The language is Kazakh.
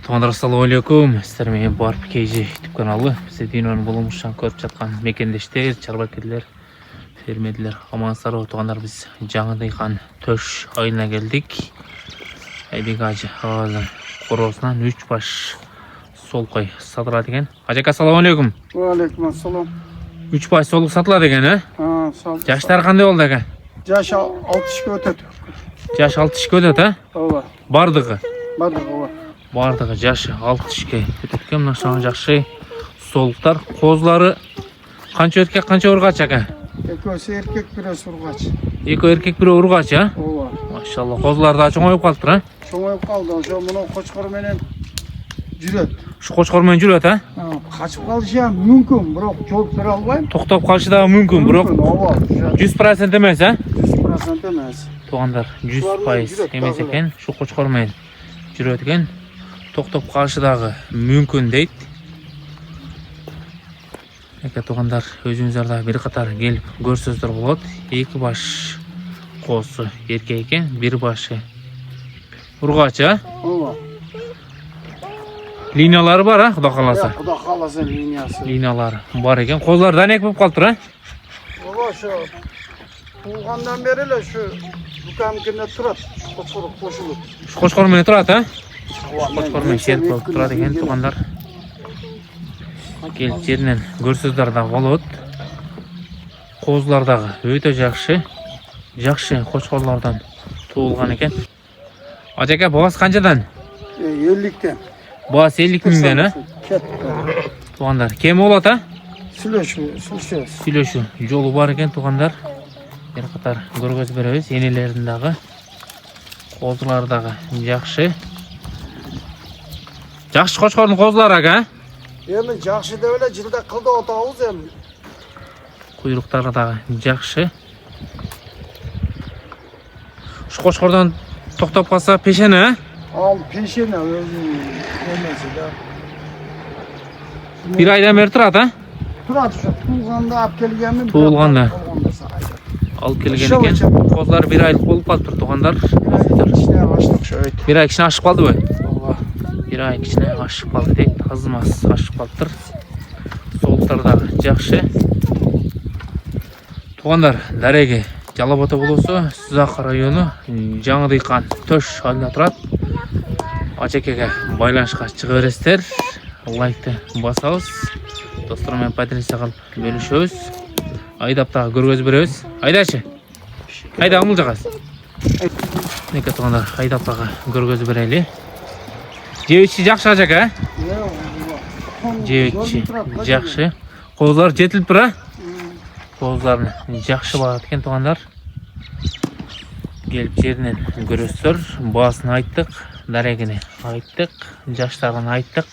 Туғандар, ассалаумалейкум. Сіздер мен Барып Кейжи YouTube каналы. Бізде дүйнөнүн болмушан көріп жатқан мекендештер, чарбакерлер, фермерлер, амансыздар. Туғандар, біз жаңы дыйқан төш айына келдік. Айбек ажы ağzı қоросынан 3 баш солқой сатылады екен. Ажек, ассалаумалейкум. Алейкум ассалам. 3 баш солық сатылады екен, Сатылады. Жаштар қандай болды екен? Жаш 60-ға өтеді. Жаш 60-ға өтеді, Ооба. Бардығы. Ооба. Бардығы жашы 60-ға өтеді. Мына шаған жақшы солықтар. Қозлары қанша еркек, қанша ұрғач екен? Екеуісі еркек, біресі ұрғач. Екі еркек, бірі ұрғач, Ооба. Машалла, қозлар да чоңайып қалыптыр, Чоңайып қалды. Ошо мынау қошқарменен жүреді. Шу қошқармен жүреді, Қашып қалышы мүмкін, бірақ жол бере албайм. Тоқтап қалышы да мүмкін, бірақ Ооба. 100% емес, 100% емес. Туғандар, 100% емес екен. Шу қошқармен жүреді екен. Тоқтап қалышы дағы мүмкін дейді. Туғандар, өзіңіздерді бір қатар келіп көрсөздер болады. 2 баш қосы еркек екен, 1 башы ұрғачы. Ооба. Линиялары бар, Құда қаласа. Құда қаласа линиясы. Линиялары бар екен. Қозлар дәнек болып қалыптыр, Ооба, ошо туғандан бері эле ошо дүканкине турат. Қошылып. Қошқармен тұрады, Қошқармен шеріп болып тұрады екен. Туғандар, келіп жерінен көрсөздер дағы болады. Қозлардағы өте жақшы қошқарлардан туылған екен. Ажеке, бағасы қаншадан? 50-тен. Бағасы 50 мыңдан, Туғандар, кем болады, Сүйлөшү жолы бар екен. Туғандар, бір қатар көргөз береміз. Енелеріндағы қозлардағы жақшы қошқардың қозлары аға. Эми жакшы деп эле жылда кылды отабыз эми. Куйруктары дагы жакшы. Ушу қошқордон токтоп калса пешене, Ал пешене өзүнүн эмеси да. 1 айдан бери турат, Турат ушу туулганда алып келгенмин. Туылганда алып келген экен. Козлар 1 айлык болуп калыптыр, тугандар. Кичине аштык шөйт. 1 ай кичине ашып калдыбы? Ооба. 1 ай кичине ашып калды дейт. Азымас ашып калыптыр. Солуктар дагы жакшы. Тугандар, дареги Жалал Ата болосу, Сузак району, жаңы дыйкан төш айында турат. Ажекеге байланышка чыга бересиздер. Лайкты басабыз. Достор менен подписчик кылып бөлүшөбүз. Айдап дагы көргөз беребиз. Айдачы. Айда амыл жагас. Неке тугандар, айдап дагы көргөз берели. Жебичи жакшы ажеке, Жебичи жакшы. Козлар жетилип тура? Қозларын жақшы бағат екен. Туғандар, келіп жерінен көрөсіздер. Басын айттық, дарегini айттық, жаштарын айттық.